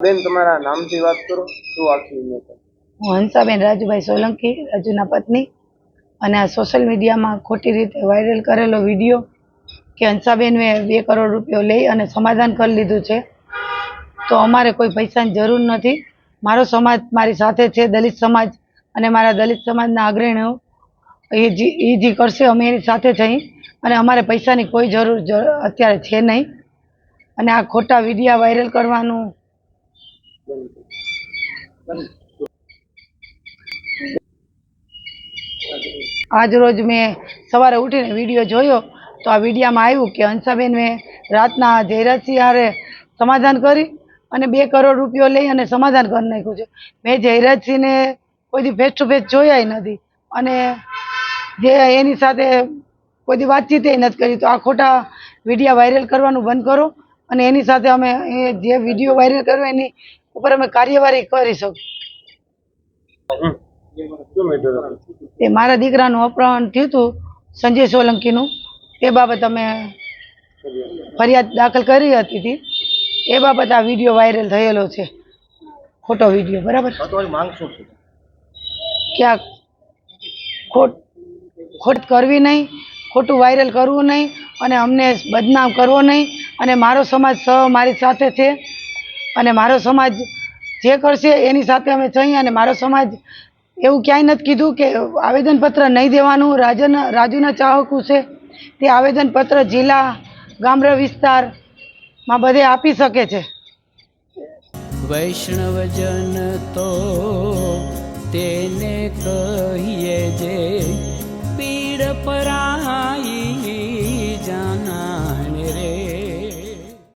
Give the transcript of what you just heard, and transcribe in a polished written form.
બેન તમારા નામથી વાત કરો, શું આખી વિગત? હું હંસાબેન રાજુભાઈ સોલંકી, રાજુના પત્ની, અને આ સોશિયલ મીડિયામાં ખોટી રીતે વાયરલ કરેલો વિડીયો કે હંસાબેને 2 કરોડ રૂપિયા લઈ અને સમાધાન કરી લીધું છે, તો અમારે કોઈ પૈસાની જરૂર નથી. મારો સમાજ મારી સાથે છે, દલિત સમાજ, અને મારા દલિત સમાજના અગ્રણીઓ એ જે કરશે અમે એની સાથે થઈ, અને અમારે પૈસાની કોઈ જરૂર અત્યારે છે નહીં. અને આ ખોટા વિડીયા વાયરલ કરવાનું આજ રોજ મેં સવારે ઉઠીને વિડીયો જોયો તો આ વિડીયામાં આવ્યું કે હંસાબેન મેં રાતના જયરાજસિંહ હારે સમાધાન કરી અને 2 કરોડ રૂપિયા લઈ અને સમાધાન કરી નાખ્યું છે. મેં જયરાજસિંહને કોઈ દી ફેસ ટુ ફેસ જોયા નથી અને જે એની સાથે કોઈ દી વાતચીત નથી કરી. તો આ ખોટા વિડીયા વાયરલ કરવાનું બંધ કરો અને એની સાથે અમે જે વિડીયો વાયરલ કર્યો એની ઉપર અમે કાર્યવાહી કરીશું. એ મારા દીકરાનું અપહરણ થયું હતું સંજય સોલંકીનું, એ બાબત અમે ફરિયાદ દાખલ કરી હતી. એ બાબત આ વિડીયો વાયરલ થયેલો છે, ખોટો વિડીયો. બરાબર, કે આ ખોટ કરવી નહીં, ખોટું વાયરલ કરવું નહીં અને અમને બદનામ કરવો નહીં. અને મારો સમાજ મારી સાથે છે અને મારો સમાજ જે કરશે એની સાથે અમે થઈ. અને મારો સમાજ એવું ક્યાંય નથી કીધું કે આવેદનપત્ર નહીં દેવાનું. રાજુના ચાહકો છે તે આવેદનપત્ર જિલ્લા ગામડા વિસ્તારમાં બધે આપી શકે છે. વૈષ્ણવજન તો તેને કહીએ જે